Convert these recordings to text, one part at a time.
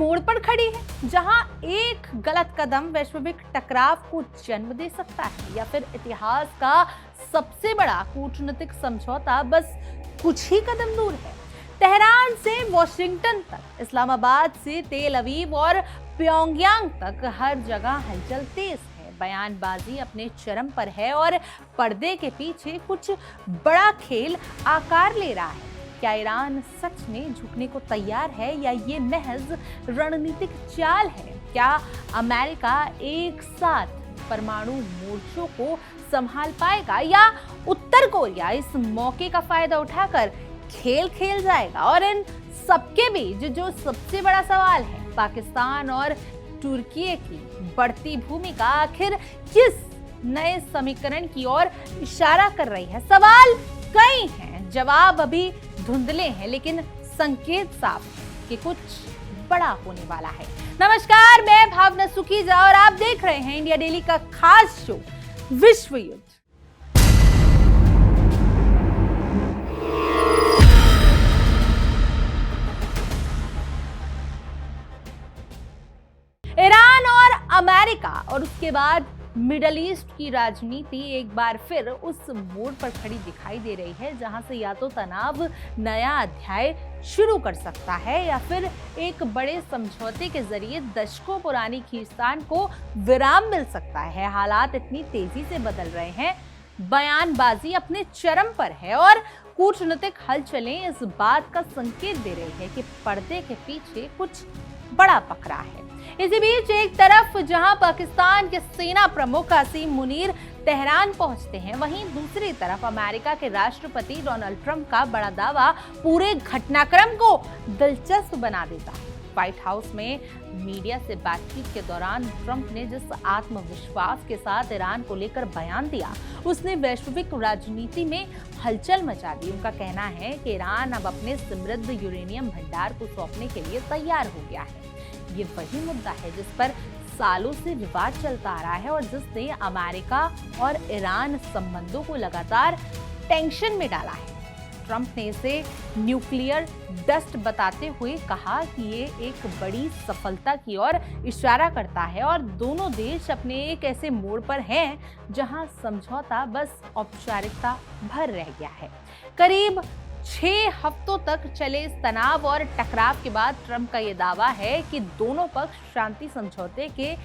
मोड़ पर खड़ी है जहां एक गलत कदम वैश्विक टकराव को जन्म दे सकता है या फिर इतिहास का सबसे बड़ा कूटनीतिक समझौता बस कुछ ही कदम दूर है। तेहरान से वॉशिंगटन तक, इस्लामाबाद से तेल अवीव और प्योंगयांग तक हर जगह हलचल तेज है। बयानबाजी अपने चरम पर है और पर्दे के पीछे कुछ बड़ा खेल आकार ले रहा है। क्या ईरान सच में झुकने को तैयार है या ये महज रणनीतिक चाल है? क्या अमेरिका एक साथ परमाणु मोर्चों को संभाल पाएगा या उत्तर कोरिया इस मौके का फायदा उठाकर खेल खेल जाएगा? और इन सबके बीच जो सबसे बड़ा सवाल है, पाकिस्तान और तुर्की की बढ़ती भूमिका आखिर किस नए समीकरण की ओर इशारा कर रही है? सवाल कई हैं, जवाब अभी धुंधले हैं, लेकिन संकेत साफ है कि कुछ बड़ा होने वाला है। नमस्कार, मैं भावना सुखीजा और आप देख रहे हैं इंडिया डेली का खास शो विश्व युद्ध। ईरान और अमेरिका और उसके बाद मिडल ईस्ट की राजनीति एक बार फिर उस मोड़ पर खड़ी दिखाई दे रही है जहां से या तो तनाव नया अध्याय शुरू कर सकता है या फिर एक बड़े समझौते के जरिए दशकों पुरानी खींचतान को विराम मिल सकता है। हालात इतनी तेजी से बदल रहे हैं, बयानबाजी अपने चरम पर है और कूटनीतिक हलचलें इस बात का संकेत दे रही है कि पर्दे के पीछे कुछ बड़ा पकड़ा है। इसी बीच एक तरफ जहां पाकिस्तान के सेना प्रमुख आसिम मुनीर तेहरान पहुंचते हैं, वहीं दूसरी तरफ अमेरिका के राष्ट्रपति डोनाल्ड ट्रंप का बड़ा दावा पूरे घटनाक्रम को दिलचस्प बना देता है। व्हाइट हाउस में मीडिया से बातचीत के दौरान ट्रंप ने जिस आत्मविश्वास के साथ ईरान को लेकर बयान दिया, उसने वैश्विक राजनीति में हलचल मचा दी। उनका कहना है कि ईरान अब अपने समृद्ध यूरेनियम भंडार को सौंपने के लिए तैयार हो गया है। ये वही मुद्दा है जिस पर सालों से विवाद चलता आ रहा है और जिसने अमेरिका और ईरान संबंधों को लगातार टेंशन में डाला है। ट्रंप ने इसे न्यूक्लियर डस्ट बताते हुए कहा कि ये एक बड़ी सफलता की ओर इशारा करता है और दोनों देश अपने एक ऐसे मोड़ पर हैं जहां समझौता बस औपचारिकता भर रह गया है। करीब 6 हफ्तों तक चले इस तनाव और टकराव के बाद ट्रंप का यह दावा है कि दोनों पक्ष शांति समझौते के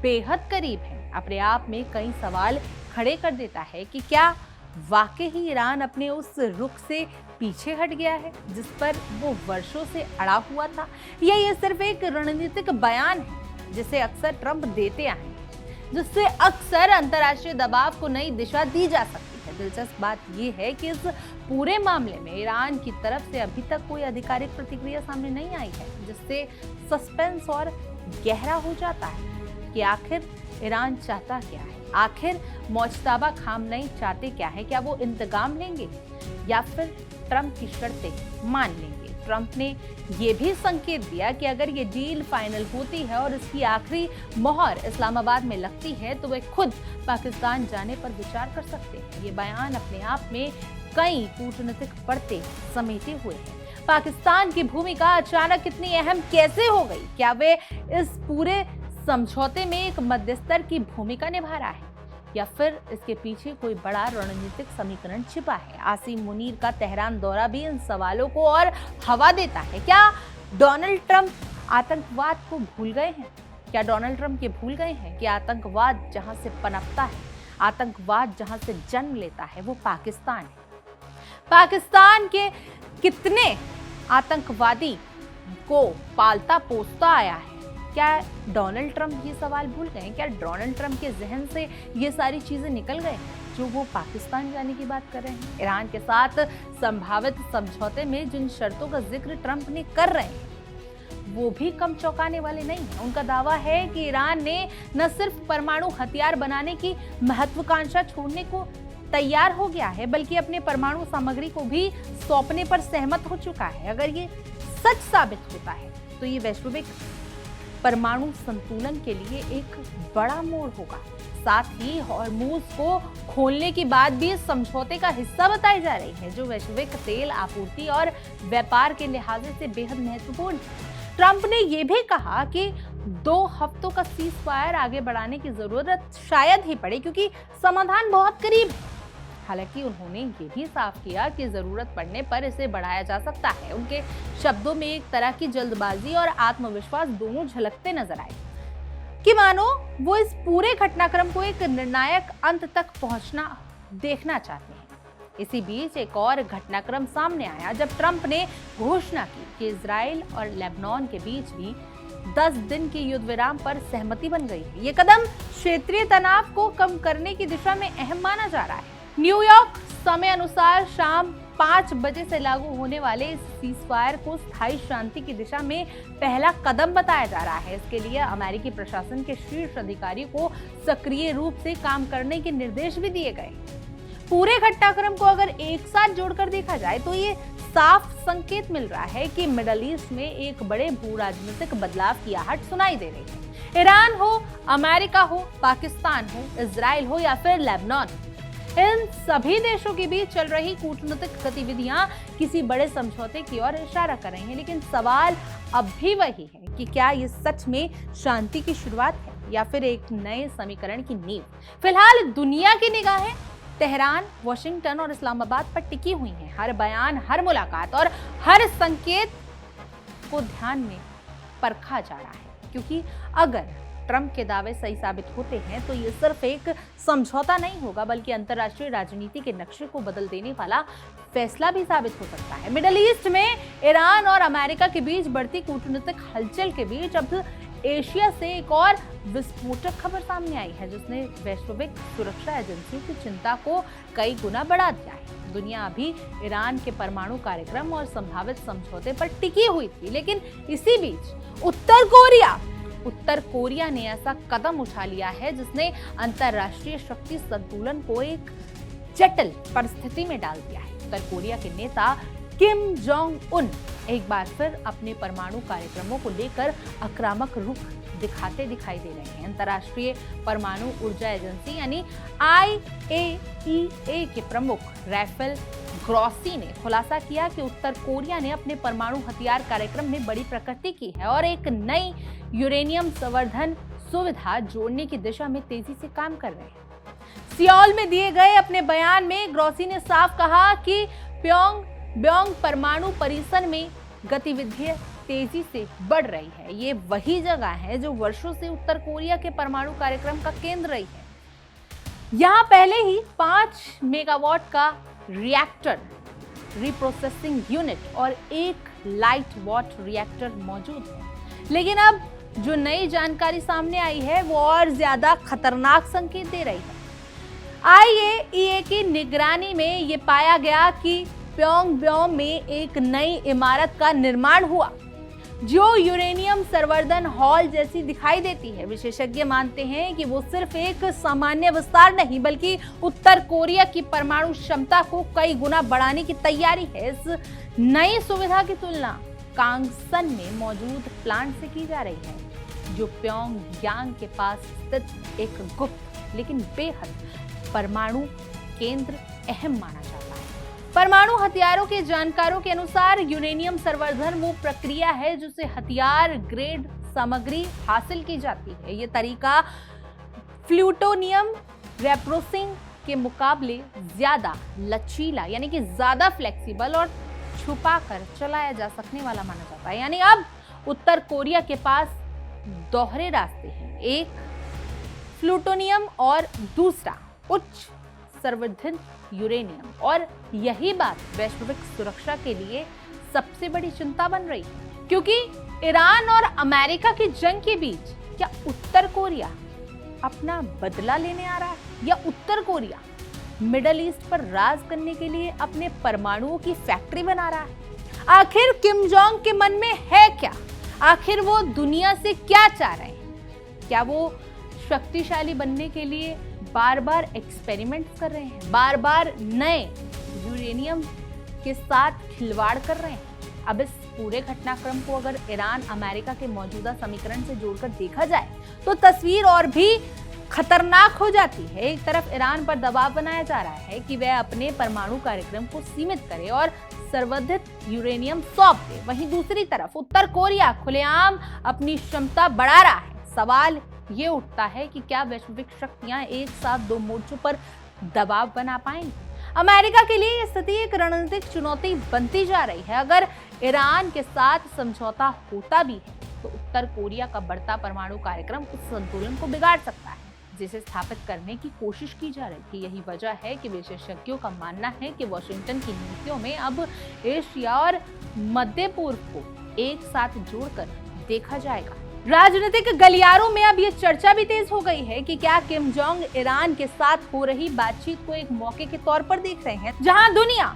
बेहद करीब हैं। अपने आप में कई सवाल खड़े कर देता है कि क्या वाकई ही ईरान अपने उस रुख से पीछे हट गया है जिस पर वो वर्षों से अड़ा हुआ था, या ये सिर्फ एक रणनीतिक बयान है जिसे अक्सर ट्रंप देते आए हैं, जिससे अक्सर अंतर्राष्ट्रीय दबाव को नई दिशा दी जा सकती है। दिलचस्प बात यह है कि इस पूरे मामले में ईरान की तरफ से अभी तक कोई आधिकारिक प्रतिक्रिया सामने नहीं आई है, जिससे सस्पेंस और गहरा हो जाता है कि आखिर ईरान चाहता क्या है। आखिर मोजतबा खामनेई चाहते क्या है? क्या वो इंतकाम लेंगे या फिर ट्रंप की शर्तें मान लेंगे? ट्रंप ने ये भी संकेत दिया कि अगर ये डील फाइनल होती है और इसकी आखिरी मोहर इस्लामाबाद में लगती है तो वे खुद पाकिस्तान जाने पर विचार कर सकते हैं। ये बयान अपने आप में कई कूटनीतिक परतें समेटे हुए हैं। पाकिस्तान की भूमिका अचानक इतनी अहम कैसे हो गई? क्या वे इस पूरे समझौते में एक मध्यस्तर की भूमिका निभा रहा है या फिर इसके पीछे कोई बड़ा रणनीतिक समीकरण छिपा है? आसिम मुनीर का तेहरान दौरा भी इन सवालों को और हवा देता है। क्या डोनाल्ड ट्रंप आतंकवाद को भूल गए हैं? क्या डोनाल्ड ट्रंप ये भूल गए हैं कि आतंकवाद जहां से पनपता है, आतंकवाद जहां से जन्म लेता है, वो पाकिस्तान है। पाकिस्तान के कितने आतंकवादी को पालता पोसता आया है? क्या डोनाल्ड ट्रंप ये सवाल भूल गए? क्या डोनाल्ड ट्रंप के जहन से ये सारी चीजें निकल गए जो वो पाकिस्तान जाने की बात कर रहे हैं? ईरान के साथ संभावित समझौते में जिन शर्तों का जिक्र ट्रंप ने कर रहे हैं वो भी कम चौंकाने वाले नहीं है। उनका दावा है कि ईरान ने न सिर्फ परमाणु हथियार बनाने की महत्वाकांक्षा छोड़ने को तैयार हो गया है, बल्कि अपने परमाणु सामग्री को भी सौंपने पर सहमत हो चुका है। अगर ये सच साबित होता है तो ये वैश्विक परमाणु संतुलन के लिए एक बड़ा मोड़ होगा। साथ ही हॉर्मूज को खोलने की बात भी इस समझौते का हिस्सा बताई जा रही है, जो वैश्विक तेल आपूर्ति और व्यापार के लिहाज से बेहद महत्वपूर्ण है। ट्रंप ने यह भी कहा कि 2 हफ्तों का सीज फायर आगे बढ़ाने की जरूरत शायद ही पड़े क्योंकि समाधान बहुत करीब है। हालांकि उन्होंने ये भी साफ किया कि जरूरत पड़ने पर इसे बढ़ाया जा सकता है। उनके शब्दों में एक तरह की जल्दबाजी और आत्मविश्वास दोनों झलकते नजर आए कि मानो वो इस पूरे घटनाक्रम को एक निर्णायक अंत तक पहुंचना देखना चाहते हैं। इसी बीच एक और घटनाक्रम सामने आया जब ट्रंप ने घोषणा की कि इजराइल और लेबनान के बीच भी 10 दिन के युद्ध विराम पर सहमति बन गई है। ये कदम क्षेत्रीय तनाव को कम करने की दिशा में अहम माना जा रहा है। न्यूयॉर्क समय अनुसार शाम 5 बजे से लागू होने वाले इस सीजफायर को स्थायी शांति की दिशा में पहला कदम बताया जा रहा है। इसके लिए अमेरिकी प्रशासन के शीर्ष अधिकारी को सक्रिय रूप से काम करने के निर्देश भी दिए गए। पूरे घटनाक्रम को अगर एक साथ जोड़कर देखा जाए तो ये साफ संकेत मिल रहा है कि मिडल ईस्ट में एक बड़े भू राजनीतिक बदलाव की आहट सुनाई दे रही है। ईरान हो, अमेरिका हो, पाकिस्तान हो, इजराइल हो या फिर लेबनान, इन सभी देशों के बीच चल रही कूटनीतिक गतिविधियां किसी बड़े समझौते की ओर इशारा कर रही हैं। लेकिन सवाल अब भी वही है कि क्या ये सच में शांति की शुरुआत है या फिर एक नए समीकरण की नींव। फिलहाल दुनिया की निगाहें तेहरान, वॉशिंगटन और इस्लामाबाद पर टिकी हुई हैं। हर बयान, हर मुलाकात और हर संकेत को ध्यान में परखा जा रहा है, क्योंकि अगर ट्रंप के दावे सही साबित होते हैं तो ये सिर्फ एक समझौता नहीं होगा बल्कि अंतर्राष्ट्रीय राजनीति के नक्शे को बदल देने वाला फैसला भी साबित हो सकता है। मिडल ईस्ट में ईरान और अमेरिका के बीच बढ़ती कूटनीतिक हलचल के बीच अब एशिया से एक और विस्फोटक खबर सामने आई है जिसने वैश्विक सुरक्षा एजेंसी की चिंता को कई गुना बढ़ा दिया है। दुनिया अभी ईरान के परमाणु कार्यक्रम और संभावित समझौते पर टिकी हुई थी, लेकिन इसी बीच उत्तर कोरिया ने ऐसा कदम उठा लिया है जिसने अंतरराष्ट्रीय शक्ति संतुलन को एक जटिल परिस्थिति में डाल दिया है। उत्तर कोरिया के नेता किम जोंग उन एक बार फिर अपने परमाणु कार्यक्रमों को लेकर आक्रामक रुख दिखाते दिखाई दे रहे हैं। अंतर्राष्ट्रीय परमाणु ऊर्जा एजेंसी यानी IAEA के प्रमुख राफेल ग्रॉसी ने खुलासा किया कि उत्तर कोरिया ने अपने परमाणु हथियार कार्यक्रम में बड़ी प्रगति की है और एक नई यूरेनियम संवर्धन सुविधा जोड़ने की दिशा में तेजी से काम कर रहे हैं। सियोल में दिए गए अपने बयान में ग्रॉसी ने साफ कहा कि प्योंगयांग परमाणु परिसर में गतिविधियां तेजी से बढ़ रही है। ये वही जगह है जो वर्षों से उत्तर कोरिया के परमाणु कार्यक्रम का केंद्र रही है। यहाँ पहले ही 5 मेगावाट का रिएक्टर रिप्रोसेसिंग यूनिट और 1 लाइट वॉट रिएक्टर मौजूद है। लेकिन अब जो नई जानकारी सामने आई है वो और ज्यादा खतरनाक संकेत दे रही है। IAEA की निगरानी में ये पाया गया कि प्योंगयांग में एक नई इमारत का निर्माण हुआ जो यूरेनियम संवर्धन हॉल जैसी दिखाई देती है। विशेषज्ञ मानते हैं कि वो सिर्फ एक सामान्य विस्तार नहीं बल्कि उत्तर कोरिया की परमाणु क्षमता को कई गुना बढ़ाने की तैयारी है। इस नई सुविधा की तुलना कांगसन में मौजूद प्लांट से की जा रही है जो प्योंगयांग के पास स्थित एक गुप्त लेकिन बेहद परमाणु केंद्र अहम माना जाता है। परमाणु हथियारों के जानकारों के अनुसार यूरेनियम संवर्धन वो प्रक्रिया है जिससे हथियार ग्रेड सामग्री हासिल की जाती है। ये तरीका प्लूटोनियम रेप्रोसिंग के मुकाबले ज्यादा लचीला यानी कि ज्यादा फ्लेक्सिबल और छुपा कर चलाया जा सकने वाला माना जाता है। यानी अब उत्तर कोरिया के पास दोहरे रास्ते हैं, एक प्लूटोनियम और दूसरा उच्च संवर्धित यूरेनियम, और यही बात वैश्विक सुरक्षा के लिए सबसे बड़ी चिंता बन रही है क्योंकि ईरान और अमेरिका की जंग के बीच क्या उत्तर कोरिया अपना बदला लेने आ रहा है या उत्तर कोरिया मिडल ईस्ट पर राज करने के लिए अपने परमाणुओं की फैक्ट्री बना रहा है? आखिर किम जोंग के मन में है क्या? आखिर वो दुनिया से क्या चाह रहे हैं? क्या वो शक्तिशाली बनने के लिए बार बार एक्सपेरिमेंट कर रहे हैं, बार बार नए यूरेनियम के साथ खिलवाड़ कर रहे हैं? अब इस पूरे घटनाक्रम को अगर ईरान अमेरिका के मौजूदा समीकरण से जोड़कर देखा जाए तो तस्वीर और भी खतरनाक हो जाती है। एक तरफ ईरान पर दबाव बनाया जा रहा है कि वह अपने परमाणु कार्यक्रम को सीमित करे और संवर्धित यूरेनियम सौंप दे, वहीं दूसरी तरफ उत्तर कोरिया खुलेआम अपनी क्षमता बढ़ा रहा है। सवाल ये उठता है कि क्या वैश्विक शक्तियां एक साथ दो मोर्चों पर दबाव बना पाएंगी? अमेरिका के लिए यह स्थिति एक रणनीतिक चुनौती बनती जा रही है। अगर ईरान के साथ समझौता होता भी है तो उत्तर कोरिया का बढ़ता परमाणु कार्यक्रम उस संतुलन को बिगाड़ सकता है जिसे स्थापित करने की कोशिश की जा रही थी। यही वजह है कि विशेषज्ञों का मानना है कि वॉशिंगटन की नीतियों में अब एशिया और मध्य पूर्व को एक साथ जोड़कर देखा जाएगा। राजनीतिक गलियारों में अब ये चर्चा भी तेज हो गई है कि क्या किम जोंग ईरान के साथ हो रही बातचीत को एक मौके के तौर पर देख रहे हैं जहां दुनिया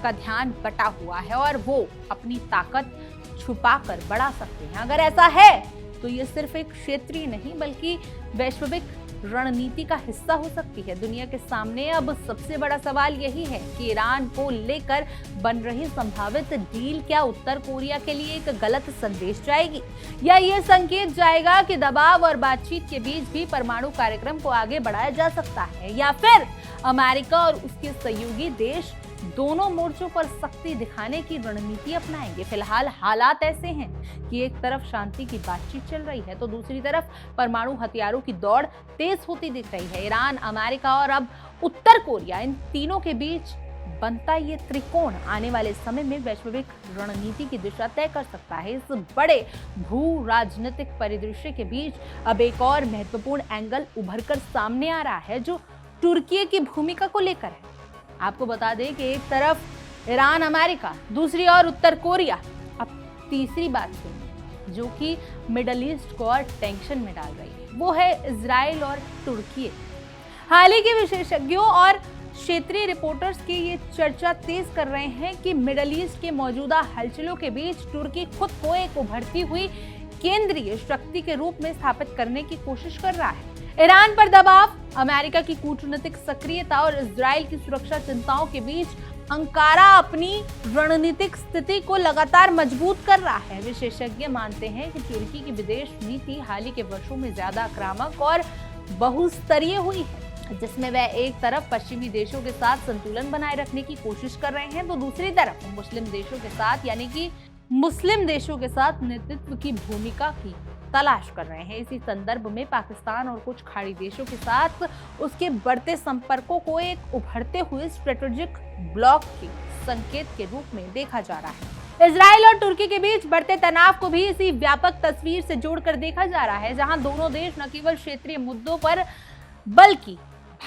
का ध्यान बटा हुआ है और वो अपनी ताकत छुपाकर बढ़ा सकते हैं। अगर ऐसा है तो ये सिर्फ एक क्षेत्रीय नहीं बल्कि वैश्विक रणनीति का हिस्सा हो सकती है। दुनिया के सामने अब सबसे बड़ा सवाल यही है कि ईरान को लेकर बन रही संभावित डील क्या उत्तर कोरिया के लिए एक गलत संदेश जाएगी या ये संकेत जाएगा कि दबाव और बातचीत के बीच भी परमाणु कार्यक्रम को आगे बढ़ाया जा सकता है, या फिर अमेरिका और उसके सहयोगी देश दोनों मोर्चों पर सख्ती दिखाने की रणनीति अपनाएंगे। फिलहाल हालात ऐसे हैं कि एक तरफ शांति की बातचीत चल रही है तो दूसरी तरफ परमाणु हथियारों की दौड़ तेज होती दिख रही है। ईरान, अमेरिका और अब उत्तर कोरिया, इन तीनों के बीच बनता ये त्रिकोण आने वाले समय में वैश्विक रणनीति की दिशा तय कर सकता है। इस बड़े भू राजनीतिक परिदृश्य के बीच अब एक और महत्वपूर्ण एंगल उभरकर सामने आ रहा है जो तुर्की की भूमिका को लेकर है। आपको बता दें कि एक तरफ ईरान, अमेरिका, दूसरी ओर उत्तर कोरिया। अब तीसरी बात सुनिए जो कि मिडल ईस्ट को और टेंशन में डाल रही है, वो है इजराइल और तुर्की। हाल ही के विशेषज्ञों और क्षेत्रीय रिपोर्टर्स की ये चर्चा तेज कर रहे हैं कि मिडल ईस्ट के मौजूदा हलचलों के बीच तुर्की खुद को एक उभरती हुई केंद्रीय शक्ति के रूप में स्थापित करने की कोशिश कर रहा है। ईरान पर दबाव, अमेरिका की कूटनीतिक सक्रियता और इजराइल की सुरक्षा चिंताओं के बीच अंकारा अपनी रणनीतिक स्थिति को लगातार मजबूत कर रहा है। विशेषज्ञ मानते हैं कि तुर्की की विदेश नीति हाल ही के वर्षों में ज्यादा आक्रामक और बहुस्तरीय हुई है, जिसमें वह एक तरफ पश्चिमी देशों के साथ संतुलन बनाए रखने की कोशिश कर रहे हैं तो दूसरी तरफ मुस्लिम देशों के साथ यानी कि मुस्लिम देशों के साथ नेतृत्व की भूमिका की तलाश कर रहे हैं। इसी संदर्भ में पाकिस्तान और कुछ खाड़ी देशों के साथ उसके बढ़ते संपर्कों को एक उभरते हुए स्ट्रेटेजिक ब्लॉक के संकेत के रूप में देखा जा रहा है। इजराइल और तुर्की के बीच बढ़ते तनाव को भी इसी व्यापक तस्वीर से जोड़कर देखा जा रहा है, जहां दोनों देश न केवल क्षेत्रीय मुद्दों पर बल्कि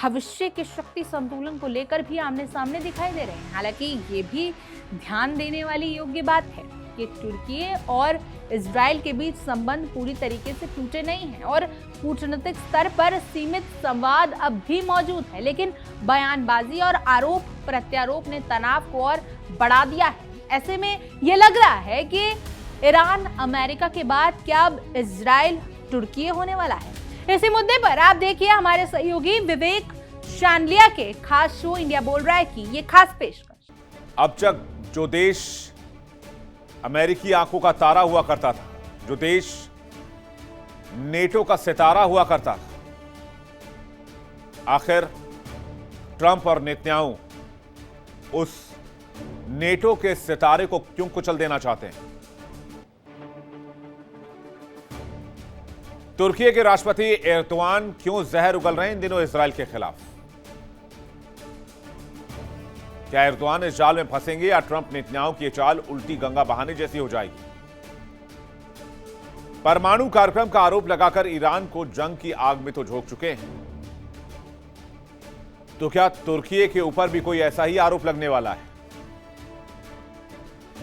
भविष्य के शक्ति संतुलन को लेकर भी आमने सामने दिखाई दे रहे हैं। हालांकि ये भी ध्यान देने वाली योग्य बात है कि तुर्की और इजराइल के बीच संबंध पूरी तरीके से टूटे नहीं हैं और कूटनीतिक स्तर पर सीमित संवाद अब भी मौजूद है, लेकिन बयानबाजी और आरोप प्रत्यारोप ने तनाव को और बढ़ा दिया है। ऐसे में ये लग रहा है कि ईरान, अमेरिका के बाद क्या अब इजराइल, तुर्की होने वाला है। इसी मुद्दे पर आप देखिए हमारे सहयोगी विवेक शानलिया के खास शो इंडिया बोल रहा है की ये खास पेशकश। अब तक जो देश अमेरिकी आंखों का तारा हुआ करता था, जो देश नेटो का सितारा हुआ करता था, आखिर ट्रंप और नेतन्याहू उस नेटो के सितारे को क्यों कुचल देना चाहते हैं? तुर्की के राष्ट्रपति एर्दोआन क्यों जहर उगल रहे हैं इन दिनों इजराइल के खिलाफ? क्या एर्दोआन इस जाल में फंसेंगे या ट्रंप नेतन्याहू की चाल उल्टी गंगा बहाने जैसी हो जाएगी? परमाणु कार्यक्रम का आरोप लगाकर ईरान को जंग की आग में तो झोंक चुके हैं, तो क्या तुर्की के ऊपर भी कोई ऐसा ही आरोप लगने वाला है?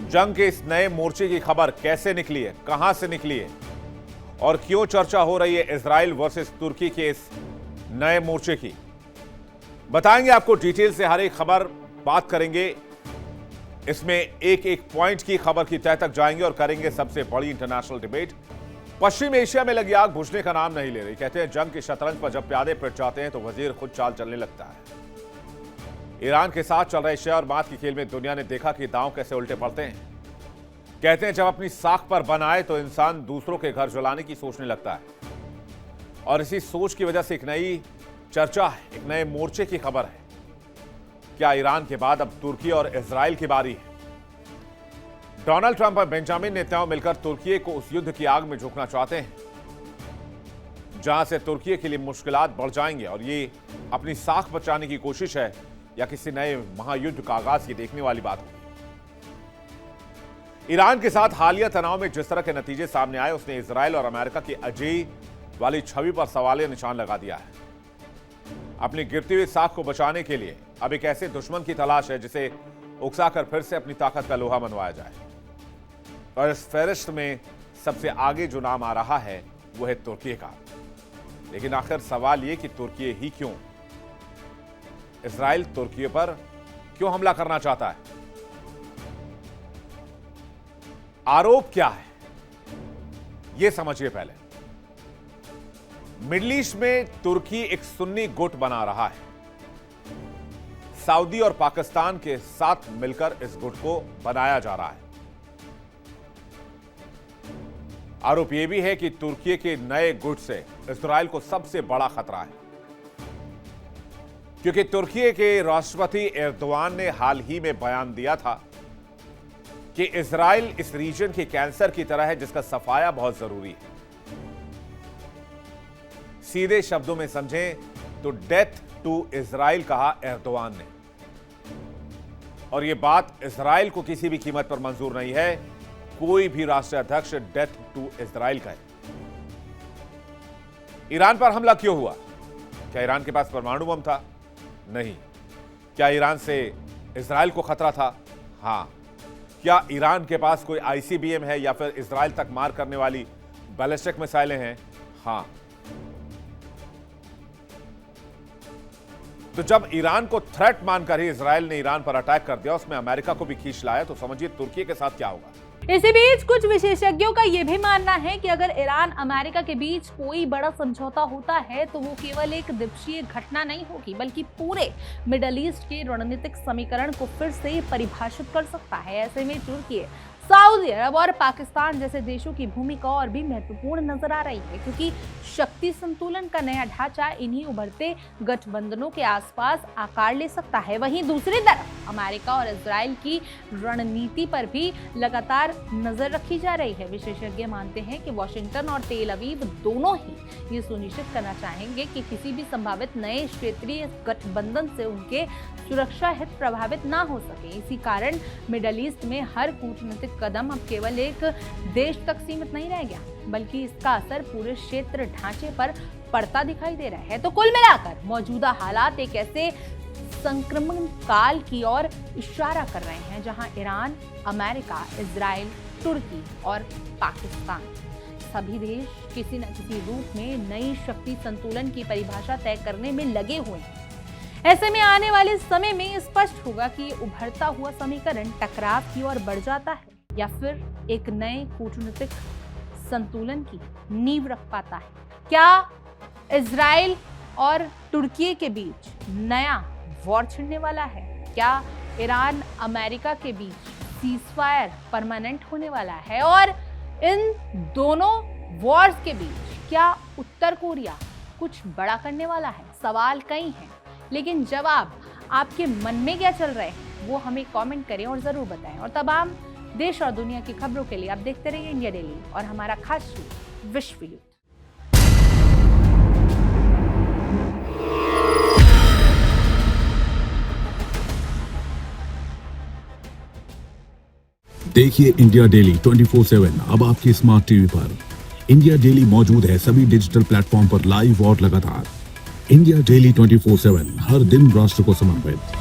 जंग के इस नए मोर्चे की खबर कैसे निकली है, कहां से निकली है और क्यों चर्चा हो रही है इजराइल वर्सेस तुर्की के इस नए मोर्चे की? बताएंगे आपको डिटेल से हर एक खबर, बात करेंगे इसमें एक एक पॉइंट की खबर की तह तक जाएंगे और करेंगे सबसे बड़ी इंटरनेशनल डिबेट। पश्चिम एशिया में लगी आग बुझने का नाम नहीं ले रही। कहते हैं जंग के शतरंज पर जब प्यादे पिट जाते हैं तो वजीर खुद चाल चलने लगता है। ईरान के साथ चल रहे शेर और मात के खेल में दुनिया ने देखा कि दांव कैसे उल्टे पड़ते हैं। कहते हैं जब अपनी साख पर बन आए तो इंसान दूसरों के घर जलाने की सोचने लगता है और इसी सोच की वजह से एक नई चर्चा है, एक नए मोर्चे की खबर है। क्या ईरान के बाद अब तुर्की और इजराइल की बारी है? डोनाल्ड ट्रंप और बेंजामिन नेतन्याहू मिलकर तुर्की को उस युद्ध की आग में झोंकना चाहते हैं जहां से तुर्की के लिए मुश्किलात बढ़ जाएंगे, और ये अपनी साख बचाने की कोशिश है या किसी नए महायुद्ध का आगाज, ये देखने वाली बात है। ईरान के साथ हालिया तनाव में जिस तरह के नतीजे सामने आए, उसने इजराइल और अमेरिका की अजय वाली छवि पर सवालिया निशान लगा दिया है। अपनी गिरती हुई साख को बचाने के लिए अब एक ऐसे दुश्मन की तलाश है जिसे उकसाकर फिर से अपनी ताकत का लोहा मनवाया जाए। और इस फहरिस्त में सबसे आगे जो नाम आ रहा है वो है तुर्की का। लेकिन आखिर सवाल ये कि तुर्की ही क्यों? इजराइल तुर्की पर क्यों हमला करना चाहता है? आरोप क्या है यह समझिए पहले। मिडिल ईस्ट में तुर्की एक सुन्नी गुट बना रहा है। सऊदी और पाकिस्तान के साथ मिलकर इस गुट को बनाया जा रहा है। आरोप यह भी है कि तुर्की के नए गुट से इजराइल को सबसे बड़ा खतरा है, क्योंकि तुर्की के राष्ट्रपति एर्दोआन ने हाल ही में बयान दिया था कि इजराइल इस रीजन के कैंसर की तरह है जिसका सफाया बहुत जरूरी है। सीधे शब्दों में समझें तो डेथ टू इजराइल कहा एर्दोआन ने, और यह बात इजराइल को किसी भी कीमत पर मंजूर नहीं है। कोई भी राष्ट्रीय अध्यक्ष डेथ टू इजराइल कहे। ईरान पर हमला क्यों हुआ? क्या ईरान के पास परमाणु बम था? नहीं। क्या ईरान से इजराइल को खतरा था? हां। क्या ईरान के पास कोई आईसीबीएम है या फिर इजराइल तक मार करने वाली बैलिस्टिक मिसाइलें हैं? हां। तो जब ईरान को थ्रेट मानकर ही इजराइल ने ईरान पर अटैक कर दिया, उसमें अमेरिका को भी खींच लाया, तो समझिए तुर्की के साथ क्या होगा। इसी बीच कुछ विशेषज्ञों का यह भी मानना है कि अगर ईरान अमेरिका के बीच कोई बड़ा समझौता होता है तो वो केवल एक द्वीपक्षीय घटना नहीं होगी, बल्कि पूरे मिडल ईस्ट के रणनीतिक समीकरण को फिर से परिभाषित कर सकता है। ऐसे में तुर्की, सऊदी अरब और पाकिस्तान जैसे देशों की भूमिका और भी महत्वपूर्ण नजर आ रही है, क्योंकि शक्ति संतुलन का नया ढांचा इन्हीं उभरते गठबंधनों के आसपास आकार ले सकता है। वहीं दूसरी तरफ अमेरिका और इजराइल की रणनीति पर भी लगातार नजर रखी जा रही है। विशेषज्ञ मानते हैं कि वॉशिंगटन और तेल अवीव दोनों ही ये सुनिश्चित करना चाहेंगे कि किसी भी संभावित नए क्षेत्रीय गठबंधन से उनके सुरक्षा हित प्रभावित ना हो सके। इसी कारण मिडल ईस्ट में हर कूटनीतिक कदम अब केवल एक देश तक सीमित नहीं रह गया, बल्कि इसका असर पूरे क्षेत्र ढांचे पर पड़ता दिखाई दे रहा है। तो कुल मिलाकर मौजूदा हालात एक ऐसे संक्रमण काल की ओर इशारा कर रहे हैं जहां ईरान, अमेरिका, इजराइल, तुर्की और पाकिस्तान सभी देश किसी न किसी रूप में नई शक्ति संतुलन की परिभाषा तय करने में लगे हुए हैं। ऐसे में आने वाले समय में स्पष्ट होगा कि उभरता हुआ समीकरण टकराव की ओर बढ़ जाता है या फिर एक नए कूटनीतिक संतुलन की नींव रख पाता है। क्या इजराइल और तुर्की के बीच नया वॉर छिड़ने वाला है? क्या ईरान अमेरिका के बीच सीजफायर परमानेंट होने वाला है? और इन दोनों वॉर्स के बीच क्या उत्तर कोरिया कुछ बड़ा करने वाला है? सवाल कई हैं, लेकिन जवाब आपके मन में क्या चल रहे हैं वो हमें कमेंट करें और जरूर बताएं। और तमाम देश और दुनिया की खबरों के लिए आप देखते रहिए इंडिया डेली और हमारा खास शो विश्व युद्ध। देखिए इंडिया डेली 24/7 अब आपके स्मार्ट टीवी पर। इंडिया डेली मौजूद है सभी डिजिटल प्लेटफॉर्म पर लाइव और लगातार। इंडिया डेली 24/7 हर दिन राष्ट्र को समर्पित।